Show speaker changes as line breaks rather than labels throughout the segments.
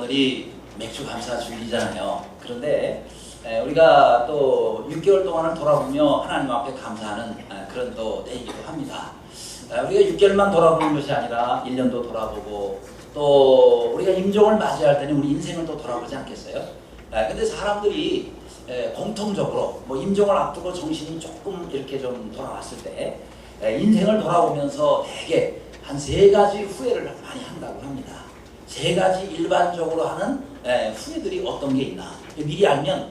오늘이 맥주 감사 주일이잖아요. 그런데 우리가 또 6개월 동안을 돌아보며 하나님 앞에 감사하는 그런 또 때이기도 합니다. 우리가 6개월만 돌아보는 것이 아니라 1년도 돌아보고 또 우리가 임종을 맞이할 때는 우리 인생을 또 돌아보지 않겠어요? 근데 사람들이 공통적으로 뭐 임종을 앞두고 정신이 조금 이렇게 좀 돌아왔을 때 인생을 돌아보면서 대개 한 3가지 후회를 많이 한다고 합니다. 3가지 일반적으로 하는 후회들이 어떤 게 있나 미리 알면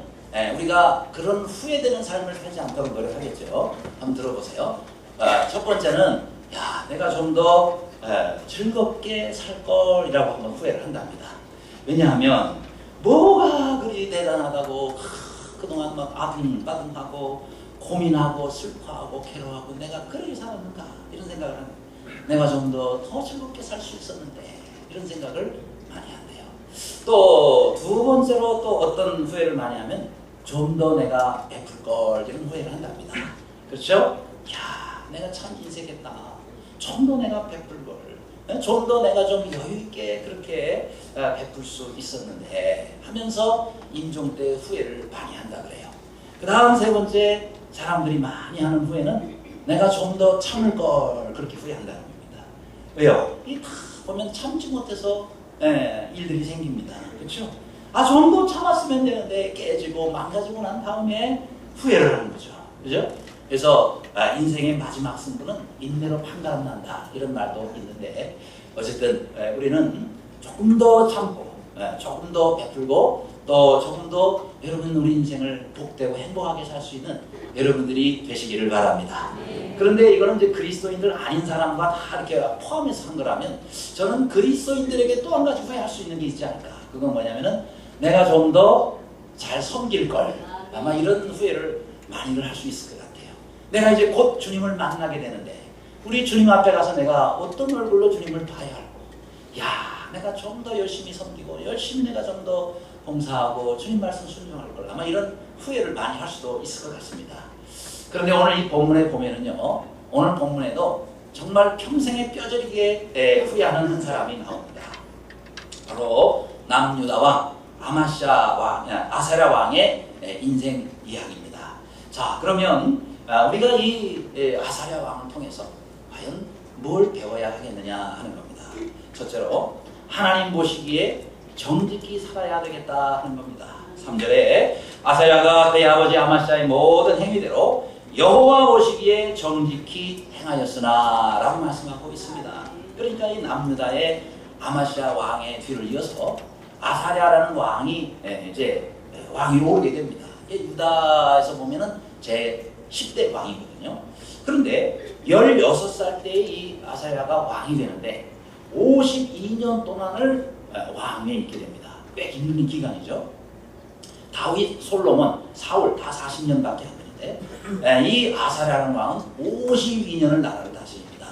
우리가 그런 후회되는 삶을 살지 않도록 노력하겠죠. 한번 들어보세요. 첫 번째는 야, 내가 좀 더 즐겁게 살 걸이라고 한번 후회를 한답니다. 왜냐하면 뭐가 그리 대단하다고 그동안 막 아등바등하고 고민하고 슬퍼하고 괴로워하고 내가 그렇게 살았는가 이런 생각을 합니다. 내가 좀 더 즐겁게 살 수 있었는데 이런 생각을 많이 한대요. 또 두 번째로 또 어떤 후회를 많이 하면 좀 더 내가 베풀 걸 이런 후회를 한답니다. 그렇죠? 야, 내가 참 인색했다. 좀 더 내가 베풀 걸, 좀 더 내가 좀 여유 있게 그렇게 베풀 수 있었는데 하면서 임종 때 후회를 많이 한다 그래요. 그 다음 3번째 사람들이 많이 하는 후회는 내가 좀 더 참을 걸 그렇게 후회한다는 겁니다. 왜요? 이 다 보면 참지 못해서 일들이 생깁니다. 그렇죠? 좀 더 참았으면 되는데 깨지고 망가지고 난 다음에 후회를 하는 거죠. 그죠? 그래서 인생의 마지막 승부는 인내로 판가름 난다 이런 말도 있는데 어쨌든 우리는 조금 더 참고 조금 더 베풀고 또 조금 더 여러분 우리 인생을 복되고 행복하게 살 수 있는 여러분들이 되시기를 바랍니다. 그런데 이거는 이제 그리스도인들 아닌 사람과 다 이렇게 포함해서 한 거라면 저는 그리스도인들에게 또 한 가지 후회할 수 있는 게 있지 않을까. 그건 뭐냐면은 내가 좀 더 잘 섬길 걸. 아마 이런 후회를 많이들 할 수 있을 것 같아요. 내가 이제 곧 주님을 만나게 되는데 우리 주님 앞에 가서 내가 어떤 얼굴로 주님을 봐야 할고 야, 내가 좀 더 열심히 섬기고 열심히 내가 좀 더 봉사하고 주님 말씀 순종할 걸. 아마 이런 후회를 많이 할 수도 있을 것 같습니다. 그런데 오늘 이 본문에 보면은요, 오늘 본문에도 정말 평생에 뼈저리게 후회하는 한 사람이 나옵니다. 바로 남유다 왕 아사랴 왕의 인생 이야기입니다. 자, 그러면 우리가 이 아사랴 왕을 통해서 과연 뭘 배워야 하겠느냐 하는 겁니다. 첫째로 하나님 보시기에 정직히 살아야 되겠다 하는 겁니다. 3절에 아사랴가 그의 아버지 아마시아의 모든 행위대로 여호와 보시기에 정직히 행하였으나 라고 말씀하고 있습니다. 그러니까 이 남유다의 아마시아 왕의 뒤를 이어서 아사랴라는 왕이 이제 왕위로 오르게 됩니다. 유다에서 보면은 제 10대 왕이거든요. 그런데 16살 때 이 아사랴가 왕이 되는데 52년 동안을 왕위에 있게 됩니다. 꽤 긴 기간이죠. 다윗, 솔로몬, 사울 다 40년밖에 안 되는데 이 아사랴라는 왕은 52년을 나라를 다스립니다.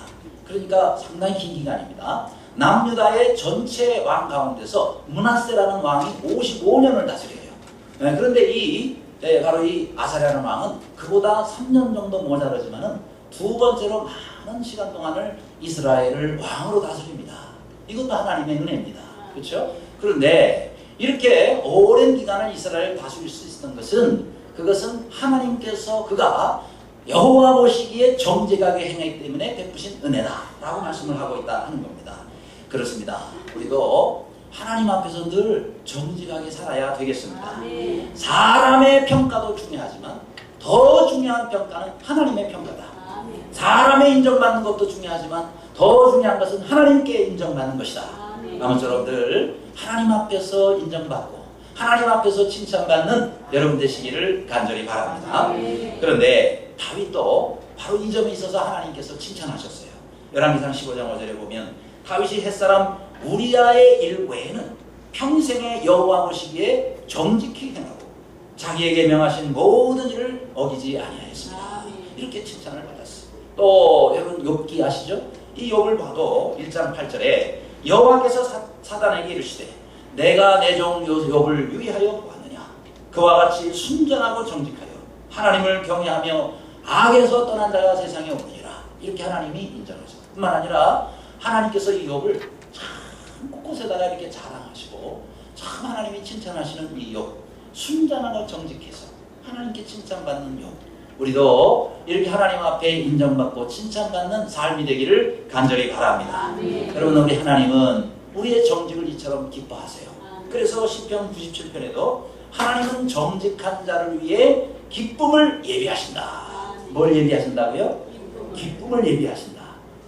그러니까 상당히 긴 기간입니다. 남유다의 전체 왕 가운데서 므낫세라는 왕이 55년을 다스려요. 그런데 바로 이 아사랴라는 왕은 그보다 3년 정도 모자라지만은 두 번째로 많은 시간 동안을 이스라엘을 왕으로 다스립니다. 이것도 하나님의 은혜입니다. 그렇죠? 그런데 이렇게 오랜 기간을 이스라엘을 다스릴 수 있었던 것은 그것은 하나님께서 그가 여호와 보시기에 정직하게 행하기 때문에 베푸신 은혜다라고 말씀을 하고 있다 하는 겁니다. 그렇습니다. 우리도 하나님 앞에서 늘 정직하게 살아야 되겠습니다. 사람의 평가도 중요하지만 더 중요한 평가는 하나님의 평가다. 사람의 인정받는 것도 중요하지만 더 중요한 것은 하나님께 인정받는 것이다. 아무쪼록 늘 하나님 앞에서 인정받고 하나님 앞에서 칭찬받는 여러분 되시기를 간절히 바랍니다. 그런데 다윗도 바로 이 점에 있어서 하나님께서 칭찬하셨어요. 열왕기상 15장 5절에 보면 다윗이 햇사람 우리아의 일 외에는 평생에 여호와 보시기에 정직히 행하고 자기에게 명하신 모든 일을 어기지 아니하였습니다. 이렇게 칭찬을 받았어요. 또 여러분 욥기 아시죠? 이 욥을 봐도 1장 8절에 여호와께서 사단에게 이르시되 내가 내 종 욥을 유의하여 보았느냐. 그와 같이 순전하고 정직하여 하나님을 경외하며 악에서 떠난 자가 세상에 없느니라. 이렇게 하나님이 인정하셨어요. 뿐만 아니라 하나님께서 이 욥을 참 곳곳에다가 이렇게 자랑하시고 참 참 하나님이 칭찬하시는 이 욥, 순전하고 정직해서 하나님께 칭찬받는 욥, 우리도 이렇게 하나님 앞에 인정받고 칭찬받는 삶이 되기를 간절히 바랍니다. 여러분, 우리 하나님은 우리의 정직을 이처럼 기뻐하세요. 그래서 시편 97편에도 하나님은 정직한 자를 위해 기쁨을 예비하신다. 뭘 예비하신다고요? 기쁨을 예비하신다.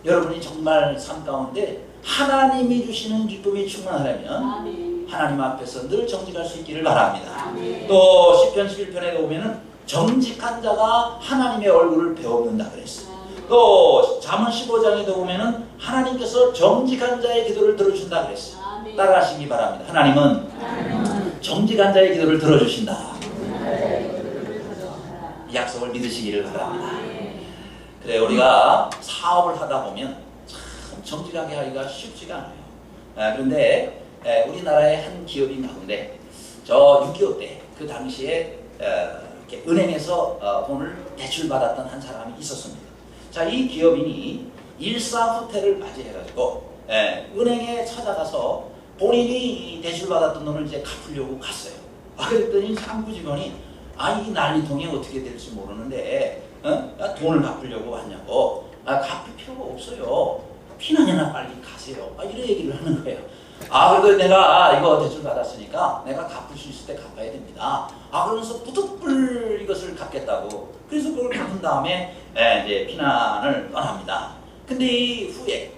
여러분이 정말 삶 가운데 하나님이 주시는 기쁨이 충만하려면 하나님 앞에서 늘 정직할 수 있기를 바랍니다. 또 시편 11편에 보면은 정직한 자가 하나님의 얼굴을 배워본다 그랬어요. 또 잠언 15장에도 보면은 하나님께서 정직한 자의 기도를 들어준다 그랬어요. 따라하시기 바랍니다. 하나님은 정직한 자의 기도를 들어주신다. 이 약속을 믿으시기를 바랍니다. 그래, 우리가 사업을 하다 보면 참 정직하게 하기가 쉽지가 않아요. 그런데 우리나라의 한 기업인 가운데 저 6.25 때 그 당시에 이렇게 은행에서 돈을 대출받았던 한 사람이 있었습니다. 자, 이 기업인이 일사후퇴를 맞이해가지고 은행에 찾아가서 본인이 대출받았던 돈을 이제 갚으려고 갔어요. 그랬더니 상부 직원이 이 난리통이 어떻게 될지 모르는데 돈을 갚으려고 왔냐고. 갚을 필요가 없어요. 피난이나 빨리 가세요. 이런 얘기를 하는 거예요. 그래도 내가 이거 대출 받았으니까 내가 갚을 수 있을 때 갚아야 됩니다. 그러면서 부득불 이것을 갚겠다고. 그래서 그걸 갚은 다음에 이제 피난을 떠납니다. 근데 이 후에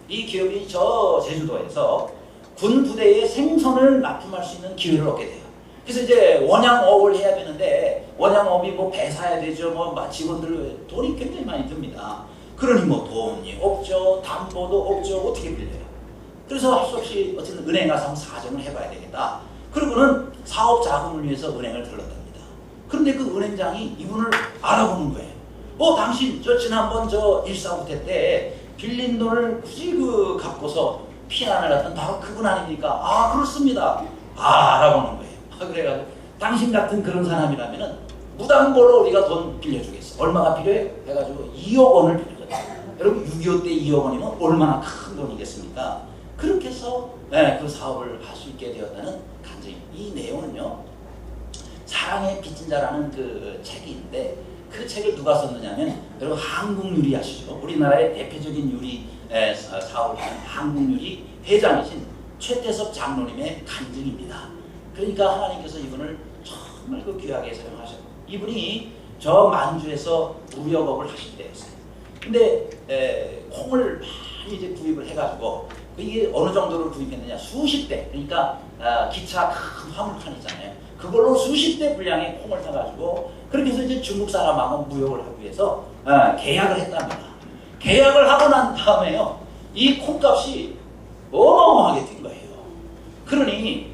이 기업이 저 제주도에서 군 부대에 생선을 납품할 수 있는 기회를 얻게 돼요. 그래서 이제 원양어업을 해야 되는데 원양어업이 뭐 배 사야 되죠. 뭐 직원들 돈이 굉장히 많이 듭니다. 그러니 뭐 돈이 없죠. 담보도 없죠. 어떻게 빌려요? 그래서 할 수 없이 어쨌든 은행 가서 한번 사정을 해봐야 되겠다. 그리고는 사업 자금을 위해서 은행을 들렀답니다. 그런데 그 은행장이 이분을 알아보는 거예요. 당신 지난번 일사후퇴 때 빌린 돈을 굳이 갚고서 피난을 했던 바로 그분 아닙니까? 그렇습니다. 알아보는 거예요. 그래가지고 당신 같은 그런 사람이라면은 무담보로 우리가 돈 빌려주겠어. 얼마가 필요해? 해가지고 2억 원을 빌려줬어요. 여러분 6.25 때 2억 원이면 얼마나 큰 돈이겠습니까? 그렇게 해서 그 사업을 할 수 있게 되었다는 간증. 이 내용은요, 사랑의 빚진 자라는 그 책이 있는데 그 책을 누가 썼느냐면 여러분 한국유리 아시죠? 우리나라의 대표적인 유리 사업을 하는 한국유리 회장이신 최태섭 장로님의 간증입니다. 그러니까 하나님께서 이분을 정말 귀하게 사용하셨고, 이분이 저 만주에서 무역업을 하실 때였어요. 근데 콩을 많이 이제 구입을 해가지고 이게 어느 정도로 구입했느냐, 수십 대, 그러니까 기차 큰 화물칸 있잖아요. 그걸로 수십 대 분량의 콩을 사가지고 그렇게 해서 이제 중국 사람하고 무역을 하기 위해서 계약을 했답니다. 계약을 하고 난 다음에요, 이 콩값이 어마어마하게 뛴 거예요. 그러니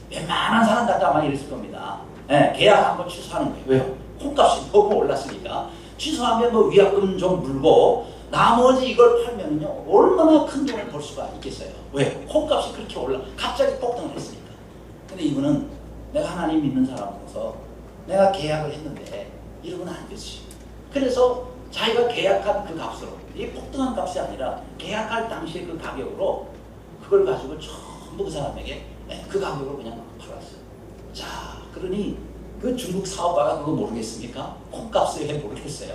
웬만한 사람 같다 아마 이랬을 겁니다. 계약한 거 취소하는 거예요. 왜요? 콩값이 너무 올랐으니까. 취소하면 뭐 위약금 좀 물고 나머지 이걸 팔면요 얼마나 큰 돈을 벌 수가 있겠어요. 왜요? 콩값이 그렇게 갑자기 폭등을 했으니까. 근데 이분은 내가 하나님 믿는 사람으로서 내가 계약을 했는데 이러면 안 되지. 그래서 자기가 계약한 그 값으로, 이 폭등한 값이 아니라 계약할 당시의 그 가격으로 그걸 가지고 전부 그 사람에게 그 가격으로 그냥 팔았어요. 자, 그러니 그 중국 사업가가 그거 모르겠습니까? 콩값을 왜 모르겠어요.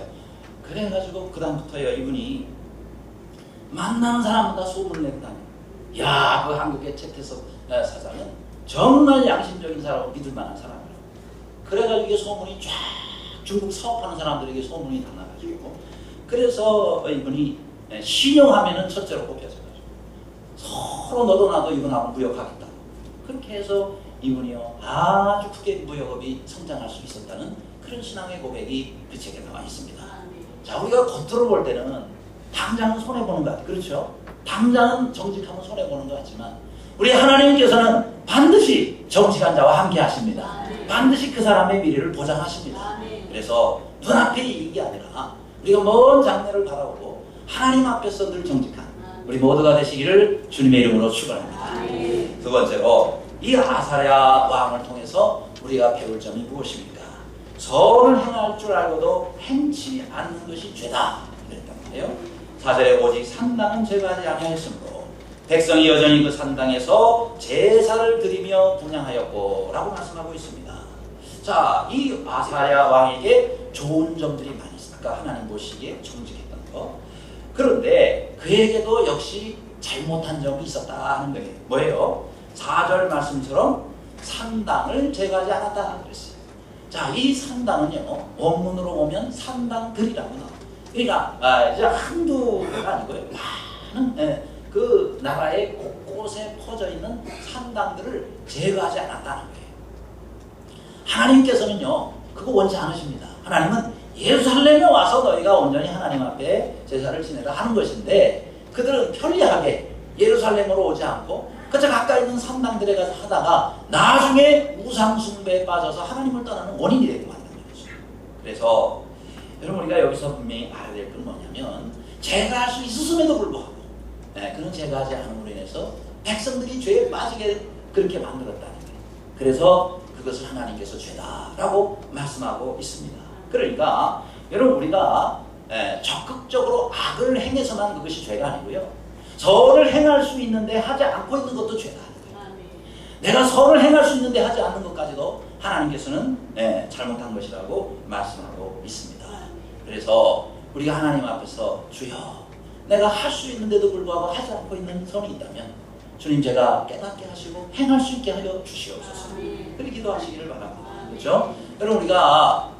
그래가지고 그 다음부터요, 이분이 만나는 사람마다 소문을 냈다니. 야, 그 한국의 최태섭 사장은 정말 양심적인 사람을 믿을 만한 사람이라고. 그래가지고 이게 소문이 쫙 중국 사업하는 사람들에게 소문이 다 나가지고, 그래서 이분이 신용하면은 첫째로 꼽혀져가지고 서로 너도 나도 이분하고 무역하겠다. 그렇게 해서 이분이요 아주 크게 무역업이 성장할 수 있었다는 그런 신앙의 고백이 그 책에 나와 있습니다. 자, 우리가 겉으로 볼 때는 당장은 손해보는 것 같아요. 그렇죠? 당장은 정직하면 손해보는 것 같지만 우리 하나님께서는 반드시 정직한 자와 함께 하십니다. 반드시 그 사람의 미래를 보장하십니다. 그래서 눈앞의 이익이 아니라 우리가 먼 장래를 바라보고 하나님 앞에서 늘 정직한 우리 모두가 되시기를 주님의 이름으로 축원합니다. 두 번째로, 이 아사랴 왕을 통해서 우리가 배울 점이 무엇입니까? 선을 행할 줄 알고도 행치 않는 것이 죄다. 그랬단 말이에요. 4절에 오직 산당은 제거하지 아니하였으므로 백성이 여전히 그 산당에서 제사를 드리며 분향하였고 라고 말씀하고 있습니다. 자, 이 아사랴 왕에게 좋은 점들이 많이 있으니까 하나님 보시기에 정직했던 거. 그런데 그에게도 역시 잘못한 점이 있었다 하는 거예요. 뭐예요? 4절 말씀처럼 산당을 제거하지 않았다 그랬어요. 자, 이 산당은요, 원문으로 보면 산당들이라고 나와요. 그러니까 이제 한두가 아니고요, 많은 그 나라의 곳곳에 퍼져 있는 산당들을 제거하지 않았다는 거예요. 하나님께서는요, 그거 원치 않으십니다. 하나님은 예루살렘에 와서 너희가 온전히 하나님 앞에 제사를 지내라 하는 것인데, 그들은 편리하게 예루살렘으로 오지 않고 그저 가까이 있는 산당들에 가서 하다가 나중에 우상숭배에 빠져서 하나님을 떠나는 원인이 되고 만든 거죠. 그래서 여러분, 우리가 여기서 분명히 알아야 될 건 뭐냐면, 제거할 수 있었음에도 불구하고 그는 제거하지 않음으로 인해서 백성들이 죄에 빠지게 그렇게 만들었다는 거예요. 그래서 그것을 하나님께서 죄다라고 말씀하고 있습니다. 그러니까 여러분, 우리가 적극적으로 악을 행해서만 그것이 죄가 아니고요, 선을 행할 수 있는데 하지 않고 있는 것도 죄다 하는 거예요. 내가 선을 행할 수 있는데 하지 않는 것까지도 하나님께서는 잘못한 것이라고 말씀하고 있습니다. 그래서 우리가 하나님 앞에서 주여, 내가 할 수 있는데도 불구하고 하지 않고 있는 선이 있다면 주님, 제가 깨닫게 하시고 행할 수 있게 하여 주시옵소서. 그렇게 기도하시기를 바랍니다. 그렇죠? 여러분, 우리가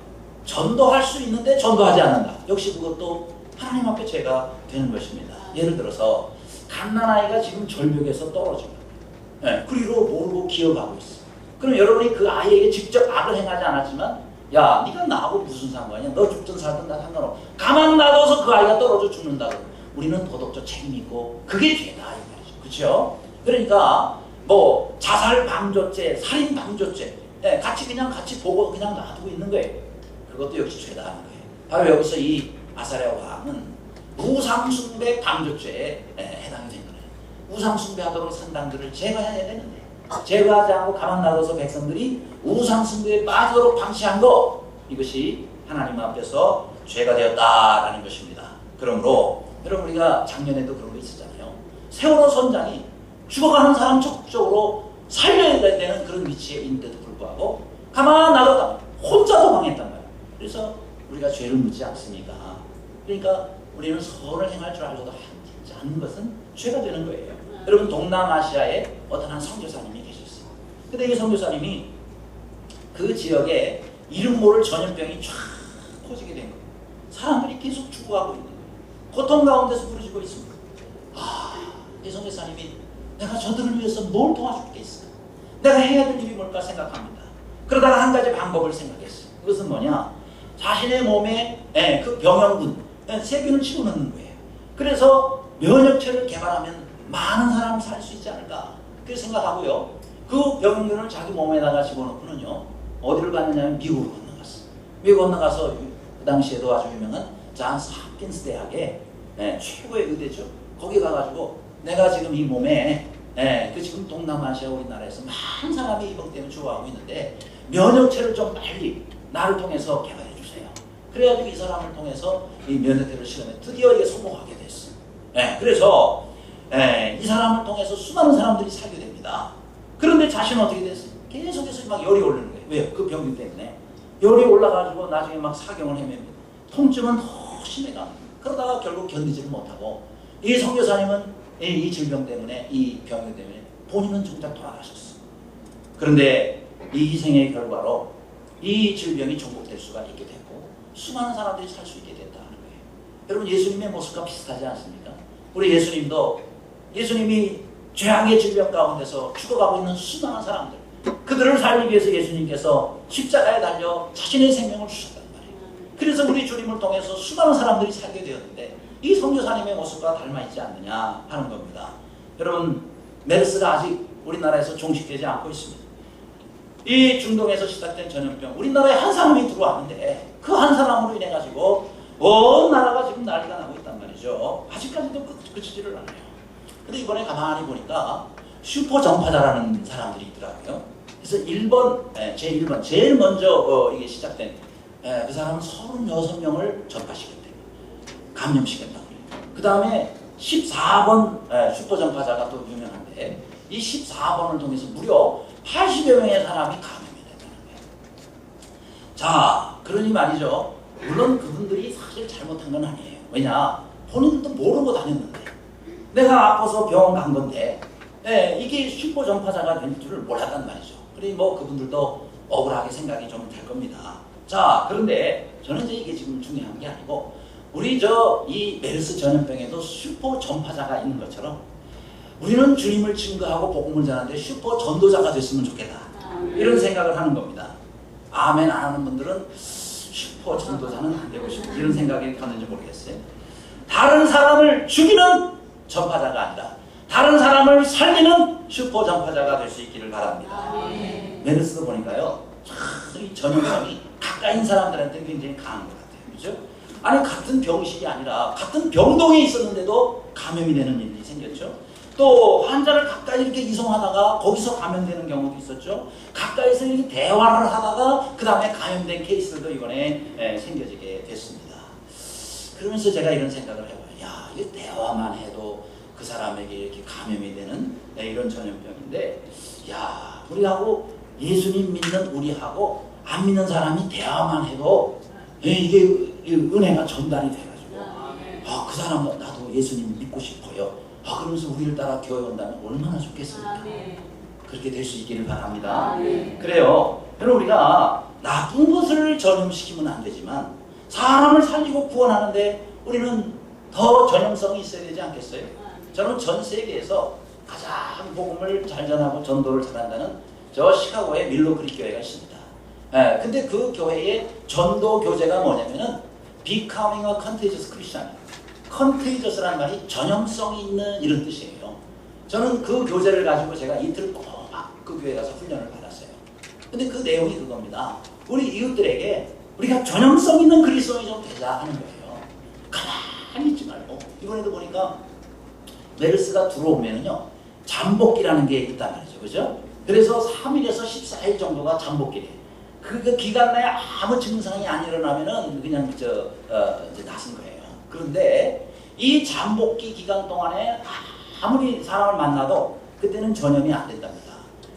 전도할 수 있는데 전도하지 않는다. 역시 그것도 하나님 앞에 죄가 되는 것입니다. 예를 들어서 갓난아이가 지금 절벽에서 떨어지고 그리로 모르고 기어가고 있어. 그럼 여러분이 그 아이에게 직접 악을 행하지 않았지만, 야, 네가 나하고 무슨 상관이야? 너 죽든 살든 나 상관없어. 가만 놔둬서 그 아이가 떨어져 죽는다고. 우리는 도덕적 책임이 있고 그게 죄다 이 말이죠. 그렇죠? 그러니까 뭐 자살 방조죄, 살인 방조죄 같이 보고 그냥 놔두고 있는 거예요. 그것도 역시 죄다 하는 거예요. 바로 여기서 이 아사랴 왕은 우상숭배 방조죄에 해당이 된 거예요. 우상숭배하도록 산당들을 제거해야 되는데 제거하지 않고 가만 놔둬서 백성들이 우상숭배에 빠지도록 방치한 거, 이것이 하나님 앞에서 죄가 되었다라는 것입니다. 그러므로 여러분, 우리가 작년에도 그런 거 있었잖아요. 세월호 선장이 죽어가는 사람 적극적으로 살려야 되는 그런 위치에 있는데도 불구하고 가만 놔뒀다 혼자도 망했단 말이에요. 그래서 우리가 죄를 묻지 않습니다. 그러니까 우리는 선을 행할 줄 알고도 하지 않는 것은 죄가 되는 거예요. 여러분, 동남아시아에 어떤 한 선교사님이 계셨어요. 근데 이 선교사님이 그 지역에 이름 모를 전염병이 쫙 퍼지게 된 거예요. 사람들이 계속 죽어가고 있는 거예요. 고통 가운데서 부르짖고 있습니다. 이 선교사님이 내가 저들을 위해서 뭘 도와주겠어? 내가 해야 될 일이 뭘까 생각합니다. 그러다가 한 가지 방법을 생각했어요. 그것은 뭐냐? 자신의 몸에 그 병영균, 세균을 집어넣는 거예요. 그래서 면역체를 개발하면 많은 사람을 살 수 있지 않을까, 그렇게 생각하고요. 그 병균을 자기 몸에다가 집어넣고는요, 어디를 갔느냐면 미국으로 건너갔어요. 미국 건너가서 그 당시에도 아주 유명한 존스 홉킨스 대학의 최고의 의대죠. 거기 가가지고 내가 지금 이 몸에 그 지금 동남아시아 우리나라에서 많은 사람이 이 병 때문에 죽어가고 있는데 면역체를 좀 빨리 나를 통해서 개발해 주세요. 그래가지고 이 사람을 통해서 이 면역체를 실험에 드디어 이게 성공하게 됐어요. 그래서 이 사람을 통해서 수많은 사람들이 살게 됩니다. 그런데 자신은 어떻게 됐어요? 계속해서 막 열이 오르는 거예요. 왜요? 그 병균 때문에 열이 올라가지고 나중에 막 사경을 헤맵니다. 통증은 더 심해가. 그러다가 결국 견디지를 못하고 이 선교사님은 이 질병 때문에, 이 병균 때문에 본인은 정작 돌아가셨어. 그런데 이 희생의 결과로 이 질병이 종복될 수가 있게 됐고 수많은 사람들이 살 수 있게 됐다는 거예요. 여러분, 예수님의 모습과 비슷하지 않습니까? 우리 예수님도, 예수님이 죄악의 질병 가운데서 죽어가고 있는 수많은 사람들, 그들을 살리기 위해서 예수님께서 십자가에 달려 자신의 생명을 주셨단 말이에요. 그래서 우리 주님을 통해서 수많은 사람들이 살게 되었는데 이 선교사님의 모습과 닮아있지 않느냐 하는 겁니다. 여러분, 메르스가 아직 우리나라에서 종식되지 않고 있습니다. 이 중동에서 시작된 전염병, 우리나라에 한 사람이 들어왔는데 그 한 사람으로 인해 가지고 온 나라가 지금 난리가 나고 있단 말이죠. 아직까지도 그치지를 않아요. 근데 이번에 가만히 보니까 슈퍼 전파자라는 사람들이 있더라고요. 그래서 제1번 제일 먼저 이게 시작된 그 사람은 36명을 전파시켰대요. 감염시켰다고 그래요. 그 다음에 14번 슈퍼 전파자가 또 유명한데 이 14번을 통해서 무려 80여 명의 사람이 감염이 됐다는 거예요. 자, 그러니 말이죠. 물론 그분들이 사실 잘못한 건 아니에요. 왜냐? 본인들도 모르고 다녔는데 내가 아파서 병원 간 건데 이게 슈퍼 전파자가 될 줄을 몰랐단 말이죠. 그러니 뭐 그분들도 억울하게 생각이 좀 될 겁니다. 자, 그런데 저는 이제 이게 지금 중요한 게 아니고 우리 이 메르스 전염병에도 슈퍼 전파자가 있는 것처럼 우리는 주님을 증거하고 복음을 전하는데 슈퍼 전도자가 됐으면 좋겠다. 이런 생각을 하는 겁니다. 아멘 안 하는 분들은 슈퍼 전도자는 안 되고 싶고 이런 생각이 갔는지 모르겠어요. 다른 사람을 죽이는 전파자가 아니라 다른 사람을 살리는 슈퍼 전파자가 될 수 있기를 바랍니다. 메르스도 보니까요, 이 전염성이 가까이 있는 사람들한테 굉장히 강한 것 같아요. 그죠? 아니, 같은 병실이 아니라 같은 병동에 있었는데도 감염이 되는 일이 생겼죠. 또 환자를 가까이 이렇게 이송하다가 거기서 감염되는 경우도 있었죠. 가까이서 이렇게 대화를 하다가 그 다음에 감염된 케이스도 이번에 생겨지게 됐습니다. 그러면서 제가 이런 생각을 해봐요. 야, 이 대화만 해도 그 사람에게 이렇게 감염이 되는 이런 전염병인데, 야, 우리하고 예수님 믿는 우리하고 안 믿는 사람이 대화만 해도 이게 은혜가 전달이 돼가지고 그 사람은 나도 예수님 믿고 싶어요. 그러면서 우리를 따라 교회 온다면 얼마나 좋겠습니까? 그렇게 될 수 있기를 바랍니다. 그래요. 여러분, 우리가 나쁜 것을 전염시키면 안 되지만 사람을 살리고 구원하는데 우리는 더 전염성이 있어야 되지 않겠어요? 저는 전 세계에서 가장 복음을 잘 전하고 전도를 잘한다는 저 시카고의 밀로크릭 교회가 있습니다. 근데 그 교회의 전도 교재가 뭐냐면은 Becoming a Contagious Christian. Contagious라는 말이 전염성이 있는 이런 뜻이에요. 저는 그 교재를 가지고 제가 이틀 꼬박 그 교회 가서 훈련을 받았어요. 근데 그 내용이 그겁니다. 우리 이웃들에게 우리가 전염성 있는 그리스도인이 좀 되자 하는 거예요. 가만히 있지 말고. 이번에도 보니까 메르스가 들어오면은요, 잠복기라는 게 있단 말이죠. 그죠? 그래서 3일에서 14일 정도가 잠복기래요. 그 기간 내에 아무 증상이 안 일어나면은 그냥 이제 낫은 거예요. 그런데 이 잠복기 기간 동안에 아무리 사람을 만나도 그때는 전염이 안 된답니다.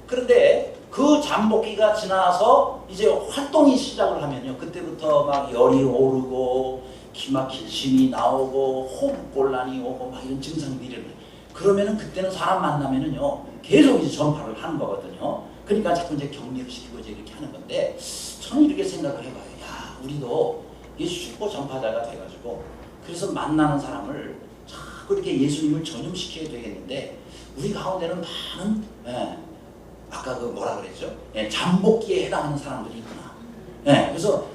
그런데 그 잠복기가 지나서 이제 활동이 시작을 하면요, 그때부터 막 열이 오르고 기막힌 침이 나오고 호흡곤란이 오고 막 이런 증상들이 일어나요. 그러면은 그때는 사람 만나면은요 계속 이제 전파를 하는 거거든요. 그러니까 자꾸 이제 격리를 시키고 이제 이렇게 하는 건데, 저는 이렇게 생각을 해봐요. 야, 우리도 이 슈퍼 전파자가 돼가지고 그래서 만나는 사람을 자꾸 이렇게 예수님을 전염시켜야 되겠는데, 우리 가운데는 많은 아까 그 뭐라 그랬죠? 잠복기에 해당하는 사람들이 있구나. 그래서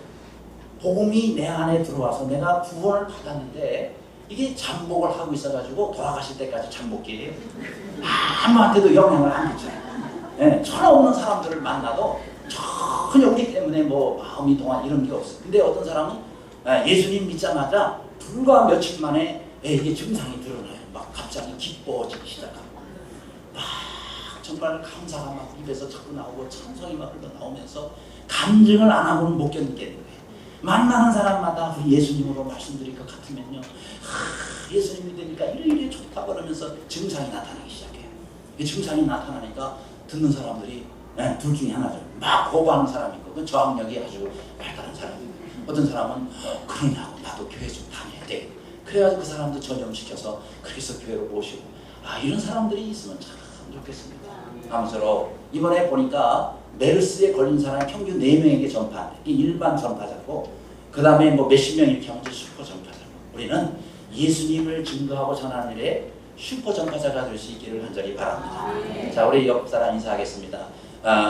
복음이 내 안에 들어와서 내가 구원을 받았는데 이게 잠복을 하고 있어가지고 돌아가실 때까지 잠복기예요. 아무한테도 영향을 안 미쳐요. 천하 없는 사람들을 만나도 전혀 우리 때문에 뭐 마음이 동안 이런 게 없어요. 근데 어떤 사람은 예수님 믿자마자 불과 며칠 만에 이게 증상이 드러나요. 막 갑자기 기뻐지기 시작하고 막 정말 감사가 막 입에서 자꾸 나오고 찬송이 막 흘러나오면서 간증을 안 하고는 못 견디겠는 거예요. 만나는 사람마다 우리 예수님으로 말씀드릴 것 같으면요, 예수님 믿으니까 이래 좋다 그러면서 증상이 나타나기 시작해요. 이 증상이 나타나니까 듣는 사람들이 둘 중에 하나죠. 막 거부하는 사람이 있고, 그 저항력이 아주 발달한 사람이고, 어떤 사람은 그러냐고 나도 교회 좀 다녀야 돼. 그래가지고 그 사람도 전염시켜서 그래서 교회로 모시고, 이런 사람들이 있으면 참 좋겠습니다. 아무쪼록 이번에 보니까 메르스에 걸린 사람이 평균 4명에게 전파한 이게 일반 전파자고, 그 다음에 뭐 몇십 명 이렇게 하면 슈퍼 전파자고, 우리는 예수님을 증거하고 전하는 일에 슈퍼 전파자가 될 수 있기를 간절히 바랍니다. 자, 우리 옆 사람 인사하겠습니다.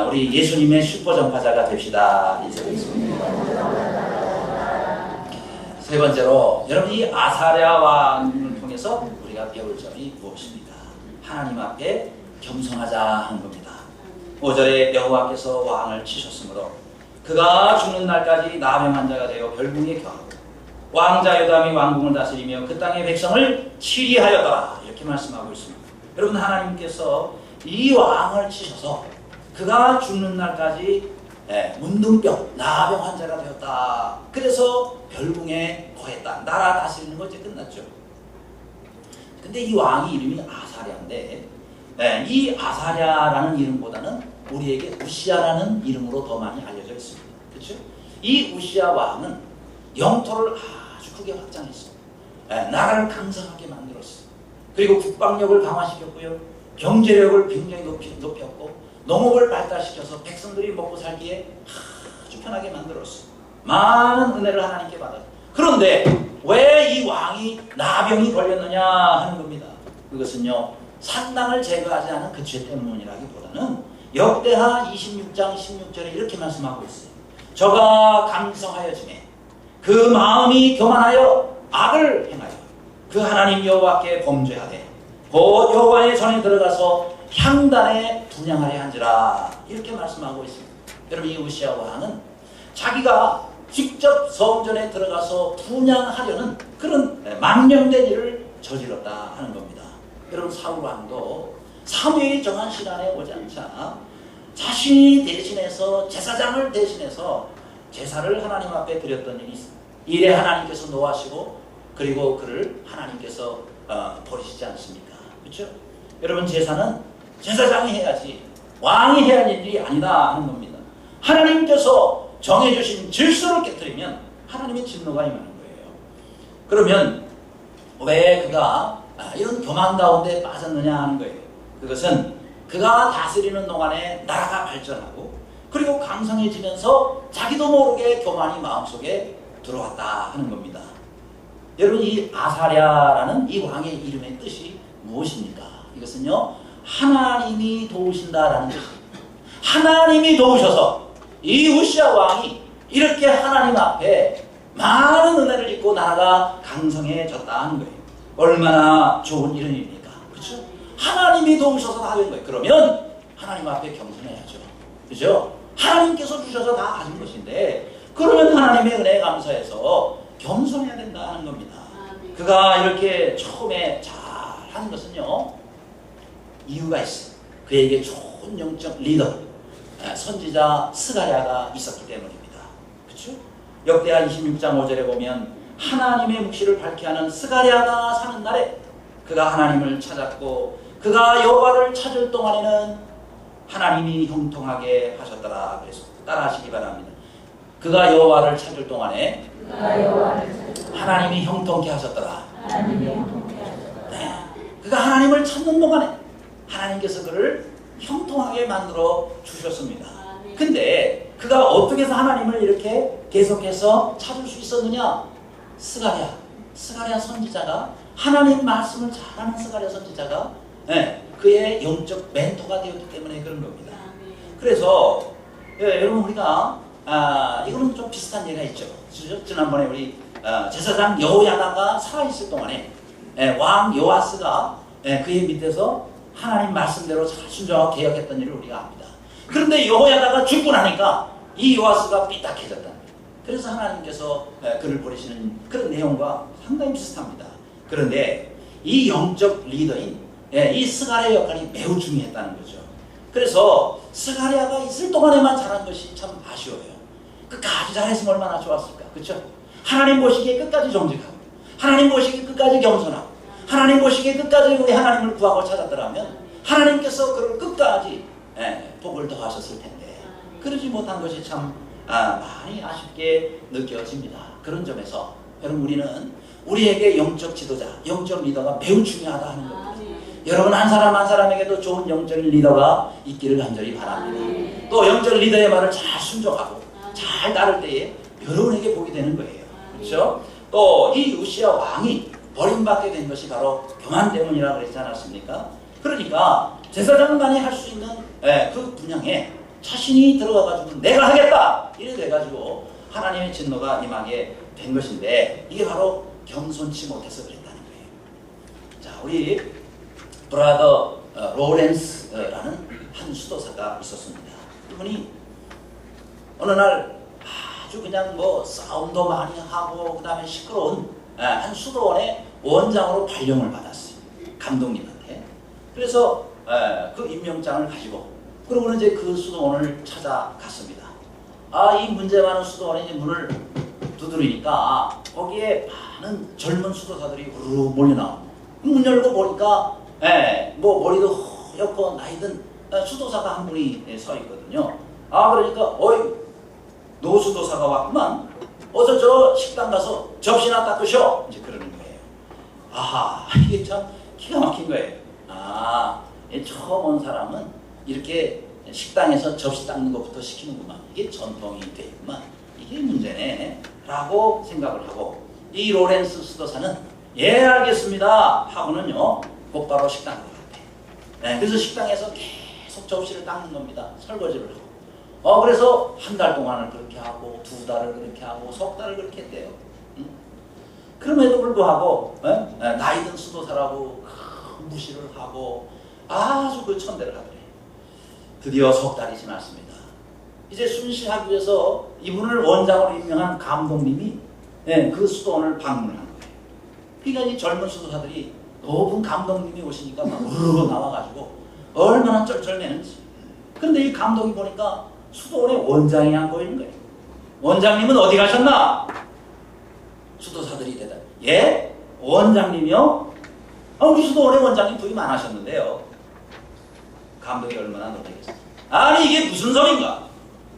우리 예수님의 슈퍼 전파자가 됩시다. 인사하겠습니다. 세 번째로, 여러분, 이 아사랴 왕을 통해서 우리가 배울 점이 무엇입니까? 하나님 앞에 겸손하자 하는 겁니다. 5절에 여호와께서 왕을 치셨으므로 그가 죽는 날까지 나병한 자가 되어 별궁에 겨하고 왕자 요담이 왕궁을 다스리며 그 땅의 백성을 치리하였더라, 이렇게 말씀하고 있습니다. 여러분, 하나님께서 이 왕을 치셔서 그가 죽는 날까지 문둥병, 나병 환자가 되었다. 그래서 별궁에 거했다. 나라 다스리는 거 이제 끝났죠. 근데 이 왕이 이름이 아사랴인데 이 아사랴라는 이름보다는 우리에게 우시아라는 이름으로 더 많이 알려져 있습니다. 그렇죠? 이 우시아 왕은 영토를 아주 크게 확장했어. 나라를 강성하게 만들었어. 그리고 국방력을 강화시켰고요. 경제력을 굉장히 높였고 농업을 발달시켜서 백성들이 먹고 살기에 아주 편하게 만들었어. 많은 은혜를 하나님께 받았어. 그런데 왜 이 왕이 나병이 걸렸느냐 하는 겁니다. 그것은요, 산당을 제거하지 않은 그 죄 때문이라기보다는 역대하 26장 16절에 이렇게 말씀하고 있어요. 저가 강성하여지매 그 마음이 교만하여 악을 행하여 그 하나님 여호와께 범죄하되 곧 여호와의 전에 들어가서 향단에 분향하려 한지라, 이렇게 말씀하고 있습니다. 여러분, 이 우시아 왕은 자기가 직접 성전에 들어가서 분향하려는 그런 망령된 일을 저질렀다 하는 겁니다. 여러분, 사울 왕도 사무엘이 정한 시간에 오지 않자 자신이 대신해서 제사장을 대신해서 제사를 하나님 앞에 드렸던 일이 있습니다. 이래 하나님께서 노하시고 그리고 그를 하나님께서 버리시지 않습니까? 그렇죠? 여러분, 제사는 제사장이 해야지 왕이 해야 할 일이 아니다 하는 겁니다. 하나님께서 정해주신 질서를 깨뜨리면 하나님의 진노가 임하는 거예요. 그러면 왜 그가 이런 교만 가운데 빠졌느냐 하는 거예요. 그것은 그가 다스리는 동안에 나라가 발전하고 그리고 강성해지면서 자기도 모르게 교만이 마음속에 들어왔다 하는 겁니다. 여러분, 이 아사랴라는 이 왕의 이름의 뜻이 무엇입니까? 이것은요, 하나님이 도우신다라는 뜻입니다. 하나님이 도우셔서 이 우시아 왕이 이렇게 하나님 앞에 많은 은혜를 입고 나라가 강성해졌다 하는 거예요. 얼마나 좋은 일입니까? 그렇죠? 하나님이 도우셔서 다 된 거예요. 그러면 하나님 앞에 겸손해야죠. 그죠? 하나님께서 주셔서 다 가진 것인데, 그러면 하나님의 은혜에 감사해서 겸손해야 된다 하는 겁니다. 그가 이렇게 처음에 잘하는 것은요, 이유가 있어요. 그에게 좋은 영적 리더, 선지자 스가랴가 있었기 때문입니다. 그렇죠? 역대하 26장 5절에 보면 하나님의 묵시를 밝게 하는 스가랴가 사는 날에 그가 하나님을 찾았고 그가 여호와를 찾을 동안에는 하나님이 형통하게 하셨더라. 그래서 따라하시기 바랍니다. 그가 여호와를 찾을 동안에 하나님이 형통케 하셨더라. 네. 그가 하나님을 찾는 동안에 하나님께서 그를 형통하게 만들어 주셨습니다. 근데 그가 어떻게 해서 하나님을 이렇게 계속해서 찾을 수 있었느냐? 스가랴 선지자가, 하나님 말씀을 잘하는 스가랴 선지자가 그의 영적 멘토가 되었기 때문에 그런 겁니다. 그래서 여러분, 우리가 이거는 좀 비슷한 예가 있죠. 지난번에 우리 제사장 여호야다가 살아있을 동안에 왕 요아스가 그의 밑에서 하나님 말씀대로 잘 순종하고 개혁했던 일을 우리가 압니다. 그런데 여호야다가 죽고 나니까 이 요아스가 삐딱해졌다는 거예요. 그래서 하나님께서 그를 버리시는 그런 내용과 상당히 비슷합니다. 그런데 이 영적 리더인 이 스가랴 역할이 매우 중요했다는 거죠. 그래서 스가랴가 있을 동안에만 잘한 것이 참 아쉬워요. 끝까지 잘했으면 얼마나 좋았을까. 그렇죠? 하나님 보시기에 끝까지 정직하고 하나님 보시기에 끝까지 겸손하고 하나님 보시기에 끝까지 우리 하나님을 구하고 찾았더라면 하나님께서 그를 끝까지 복을 더하셨을 텐데 그러지 못한 것이 참 많이 아쉽게 느껴집니다. 그런 점에서 여러분, 우리는 우리에게 영적 지도자, 영적 리더가 매우 중요하다 하는 겁니다. 여러분, 한 사람 한 사람에게도 좋은 영적 리더가 있기를 간절히 바랍니다. 또 영적 리더의 말을 잘 순종하고 잘 따를 때에 여러분에게 복이 되는 거예요. 그렇죠? 또 이 우시아 왕이 버림받게 된 것이 바로 교만 때문이라고 그랬지 않았습니까? 그러니까 제사장만이 할 수 있는 그 분야에 자신이 들어가가지고 내가 하겠다! 이래 돼가지고 하나님의 진노가 임하게 된 것인데 이게 바로 겸손치 못해서 그랬다는 거예요. 자, 우리 브라더 로렌스라는 한 수도사가 있었습니다. 이분이 어느 날 아주 그냥 뭐 싸움도 많이 하고 그 다음에 시끄러운 한 수도원의 원장으로 발령을 받았어요. 감독님한테. 그래서 그 임명장을 가지고 그러고는 이제 그 수도원을 찾아갔습니다. 이 문제 많은 수도원에 이제 문을 두드리니까 거기에 많은 젊은 수도사들이 우르르 몰려 나옵니다. 문 열고 보니까 뭐 머리도 허옇고 나이든 수도사가 한 분이 서 있거든요. 아 그러니까 어이 노수도사가 왔구만. 어서 저 식당 가서 접시나 닦으셔. 이제 그러는 거예요. 아하 이게 참 기가 막힌 거예요. 아 처음 온 사람은 이렇게 식당에서 접시 닦는 것부터 시키는구만. 이게 전통이 되구만. 이게 문제네 라고 생각을 하고 이 로렌스 수도사는 예 알겠습니다 하고는요 곧바로 식당으로 갔대. 그래서 식당에서 계속 접시를 닦는 겁니다. 설거지를 하고. 그래서 한 달 동안을 그렇게 하고 2달을 그렇게 하고 석 달을 그렇게 했대요. 그럼에도 불구하고 나이든 수도사라고 무시를 하고 아주 그 천대를 하더래. 드디어 석 달이 지났습니다. 이제 순시하기 위해서 이분을 원장으로 임명한 감독님이 그 수도원을 방문을 한 거예요. 그러니까 이 젊은 수도사들이 높은 감독님이 오시니까 막 우르르 나와가지고 얼마나 쩔쩔매는지. 그런데 이 감독이 보니까 수도원의 원장이 안 보이는 거예요. 원장님은 어디 가셨나? 수도사들이 대답. 예? 원장님이요? 우리 수도원의 원장님 부임 안 하셨는데요. 감독이 얼마나 놀라겠어요. 아니 이게 무슨 소린가?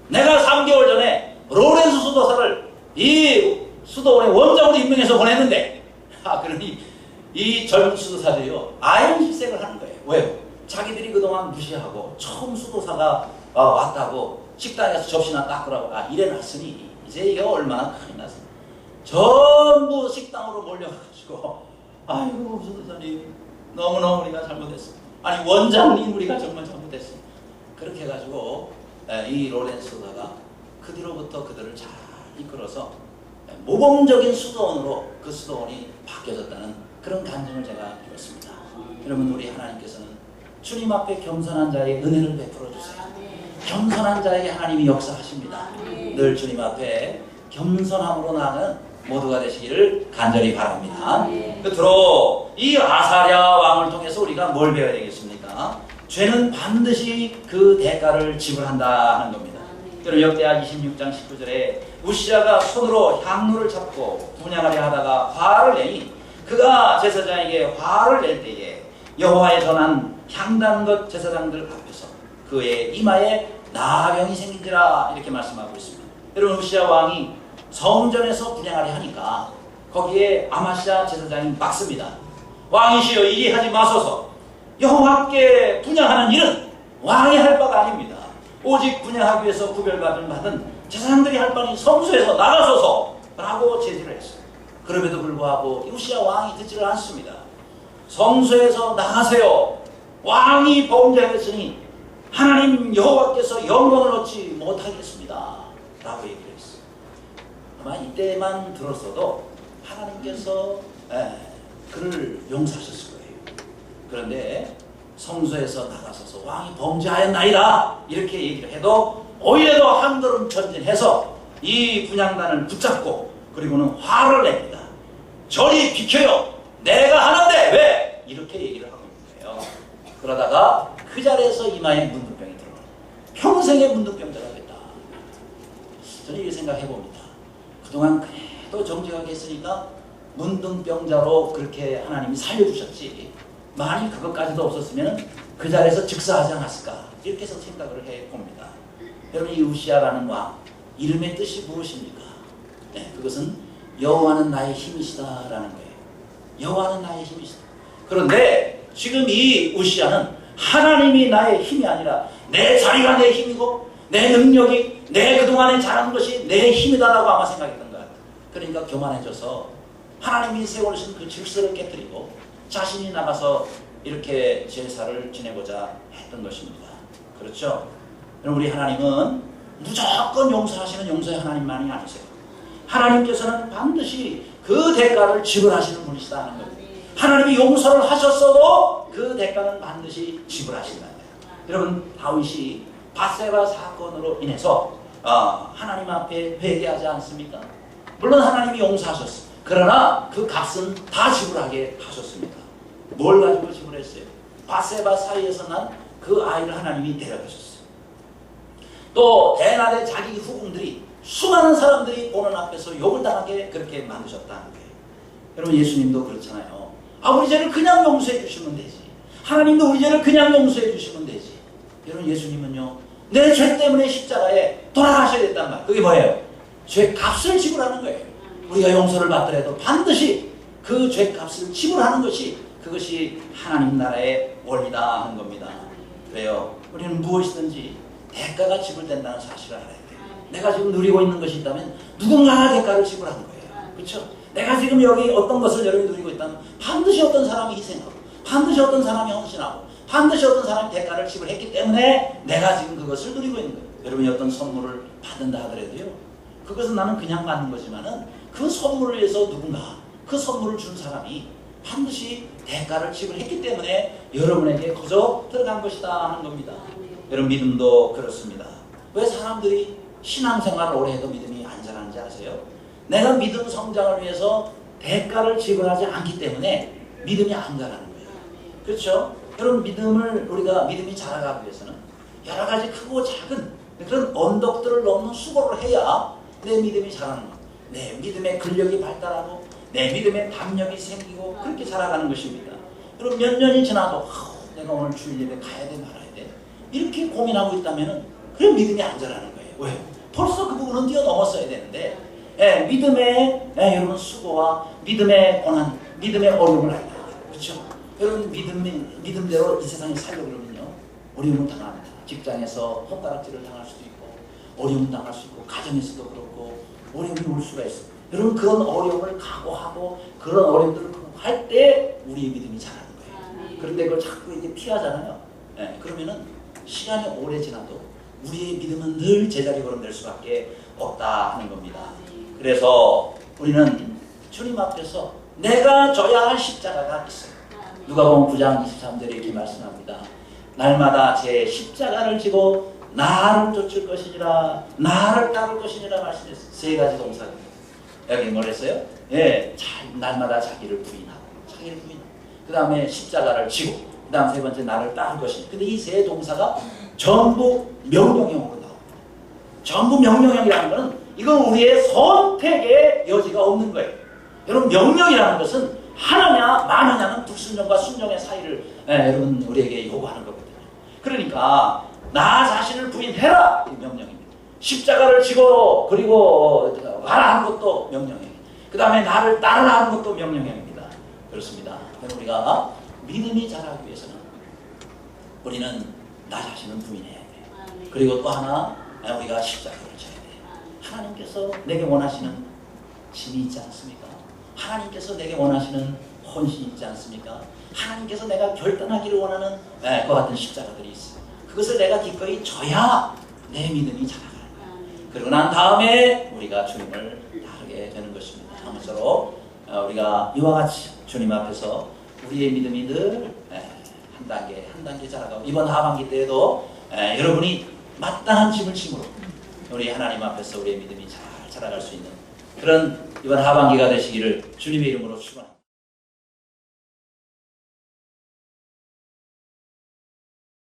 내가 3개월 전에 로렌스 수도사를 이 수도원의 원장으로 임명해서 보냈는데 그러니 이 젊은 수도사들이요 아연실색을 하는 거예요. 왜요? 자기들이 그동안 무시하고 처음 수도사가 왔다고 식당에서 접시나 닦으라고 이래놨으니 이제 이게 얼마나 큰일 났어. 전부 식당으로 몰려가지고 아이고 수도사님 너무너무 우리가 잘못했어. 아니 원장님 우리가 정말 잘못했어. 그렇게 해가지고 이 로렌스 수도사가 그 뒤로부터 그들을 잘 이끌어서 모범적인 수도원으로 그 수도원이 바뀌어졌다는 그런 간증을 제가 읽었습니다. 여러분 우리 하나님께서는 주님 앞에 겸손한 자에게 은혜를 베풀어 주세요. 겸손한 자에게 하나님이 역사하십니다. 늘 주님 앞에 겸손함으로 나아가는 모두가 되시기를 간절히 바랍니다. 끝으로 이 아사랴 왕을 통해서 우리가 뭘 배워야 되겠습니까? 죄는 반드시 그 대가를 지불한다 하는 겁니다. 여러분 역대하 26장 19절에 우시아가 손으로 향로를 잡고 분향하려 하다가 화를 내니 그가 제사장에게 화를 낼 때에 여호와의 전한 향단것 제사장들 앞에서 그의 이마에 나병이 생긴지라 이렇게 말씀하고 있습니다. 여러분 우시아 왕이 성전에서 분향하려 하니까 거기에 아마시아 제사장이 막습니다. 왕이시여 이리 하지 마소서. 여호와께 분향하는 일은 왕이 할 바가 아닙니다. 오직 분향하기 위해서 구별받은 제사장들이 할 바니 성소에서 나가소서 라고 제지를 했어요. 그럼에도 불구하고 우시아 왕이 듣지를 않습니다. 성소에서 나가세요. 왕이 범죄했으니 하나님 여호와께서 영광을 얻지 못하겠습니다 라고 얘기를 했어요. 아마 이때만 들었어도 하나님께서 그를 용서하셨을 거예요. 그런데 성소에서 나가서서 왕이 범죄하였나이다 이렇게 얘기를 해도 오히려 더 한 걸음 전진해서 이 분향단을 붙잡고 그리고는 화를 냅니다. 저리 비켜요. 내가 하는데 왜? 이렇게 얘기를 하고 있는 거예요. 그러다가 그 자리에서 이마에 문둥병이 들어가요. 평생의 문둥병자가 됐다. 저는 이렇게 생각해 봅니다. 그동안 그래도 정직하게 했으니까 문둥병자로 그렇게 하나님이 살려주셨지. 만일 그것까지도 없었으면 그 자리에서 즉사하지 않았을까 이렇게 해서 생각을 해봅니다. 여러분 이 우시아라는 왕 이름의 뜻이 무엇입니까? 그것은 여호와는 나의 힘이시다라는 거예요. 여호와는 나의 힘이시다. 그런데 지금 이 우시아는 하나님이 나의 힘이 아니라 내 자리가 내 힘이고 내 능력이 내 그동안에 잘한 것이 내 힘이다라고 아마 생각했던 것 같아요. 그러니까 교만해져서 하나님이 세우신 그 질서를 깨뜨리고 자신이 나가서 이렇게 제사를 지내고자 했던 것입니다. 그렇죠? 그럼 우리 하나님은 무조건 용서하시는 용서의 하나님만이 아니세요. 하나님께서는 반드시 그 대가를 지불하시는 분이시다 하는 겁니다. 하나님이 용서를 하셨어도 그 대가는 반드시 지불하신다는 거예요. 여러분 다윗이 밧세바 사건으로 인해서 하나님 앞에 회개하지 않습니까? 물론 하나님이 용서하셨어요. 그러나 그 값은 다 지불하게 하셨습니다. 뭘 가지고 지불했어요? 밧세바 사이에서 난 그 아이를 하나님이 데려가셨어요. 또 대낮에 자기 후궁들이 수많은 사람들이 보는 앞에서 욕을 당하게 그렇게 만드셨다는 거예요. 여러분 예수님도 그렇잖아요. 우리 죄를 그냥 용서해 주시면 되지. 하나님도 우리 죄를 그냥 용서해 주시면 되지. 여러분, 예수님은요, 내 죄 때문에 십자가에 돌아가셔야 됐단 말이에요. 그게 뭐예요? 죄 값을 지불하는 거예요. 우리가 용서를 받더라도 반드시 그 죄 값을 지불하는 것이, 그것이 하나님 나라의 원리다 하는 겁니다. 그래요. 우리는 무엇이든지 대가가 지불된다는 사실을 알아야 돼요. 내가 지금 누리고 있는 것이 있다면 누군가가 대가를 지불하는 거예요. 그렇죠? 내가 지금 여기 어떤 것을 여러분이 누리고 있다면 반드시 어떤 사람이 희생하고, 반드시 어떤 사람이 헌신하고, 반드시 어떤 사람이 대가를 지불했기 때문에 내가 지금 그것을 누리고 있는 거예요. 여러분이 어떤 선물을 받는다 하더라도요, 그것은 나는 그냥 받는 거지만은 그 선물을 위해서 누군가, 그 선물을 준 사람이 반드시 대가를 지불했기 때문에 여러분에게 거저 들어간 것이다 하는 겁니다. 여러분, 믿음도 그렇습니다. 왜 사람들이 신앙생활을 오래 해도 믿음이 안 자라는지 아세요? 내가 믿음 성장을 위해서 대가를 지불하지 않기 때문에 믿음이 안 자라는 거예요. 그렇죠? 여러분, 우리가 믿음이 자라가기 위해서는 여러 가지 크고 작은 그런 언덕들을 넘는 수고를 해야 내 믿음이 자라는 거예요. 내 믿음의 근력이 발달하고 내 믿음의 담력이 생기고 그렇게 자라가는 것입니다. 여러분, 몇 년이 지나도 내가 오늘 주일 예배 가야 돼 말아야 돼 이렇게 고민하고 있다면 그런 믿음이 안 자라는 거예요. 왜? 벌써 그 부분은 뛰어넘었어야 되는데, 믿음의 여러분 수고와 믿음의 고난, 믿음의 어려움을 알아야 돼요. 그렇죠? 여러분, 믿음대로 이 세상에 살려고 그러면요, 어려움을 당합니다. 직장에서 손가락질을 당할 수도 있고, 어려움 당할 수 있고, 가정에서도 그렇고 어려움이 올 수가 있어요. 여러분, 그런 어려움을 각오하고 그런 어려움들을 극복할 때 우리의 믿음이 자라는 거예요. 그런데 그걸 자꾸 이제 피하잖아요. 그러면은 시간이 오래 지나도 우리의 믿음은 늘 제자리 걸음될 수밖에 없다 하는 겁니다. 그래서 우리는 주님 앞에서 내가 져야 할 십자가가 있어요. 누가복음 9장 23절에 이렇게 말씀합니다. 날마다 제 십자가를 지고 나를 쫓을 것이니라, 나를 따를 것이니라 말씀했어요. 세 가지 동사입니다. 여기 뭐랬어요? 날마다 자기를 부인하고, 그 다음에 십자가를 지고, 그 다음 세 번째 나를 따를 것이니. 근데 이 세 동사가 전부 명령형으로 나옵니다. 전부 명령형이라는 것은 이건 우리의 선택의 여지가 없는 거예요. 여러분, 명령이라는 것은 하느냐 마느냐는 불순종과 순종의 사이를 여러분 우리에게 요구하는 거거든요. 그러니까 나 자신을 부인해라, 이 명령입니다. 십자가를 지고 그리고 와라 하는 것도 명령이에요. 그 다음에 나를 따르라 하는 것도 명령형입니다. 그렇습니다. 우리가 믿음이 자라기 위해서는 우리는 나 자신을 부인해야 돼요. 그리고 또 하나, 우리가 십자가를 져야 돼요. 하나님께서 내게 원하시는 짐이 있지 않습니까? 하나님께서 내게 원하시는 헌신이 있지 않습니까? 하나님께서 내가 결단하기를 원하는 그와 같은 십자가들이 있어요. 그것을 내가 기꺼이 져야 내 믿음이 자라가는 거예요. 그러고 난 다음에 우리가 주님을 따르게 되는 것입니다. 아무쪼록 우리가 이와 같이 주님 앞에서 우리의 믿음이 늘 한 단계 자라가고, 이번 하반기 때에도 여러분이 마땅한 짐을 짐으로 우리 하나님 앞에서 우리의 믿음이 잘 자라갈 수 있는 그런 이번 하반기가 되시기를 주님의 이름으로 축원합니다.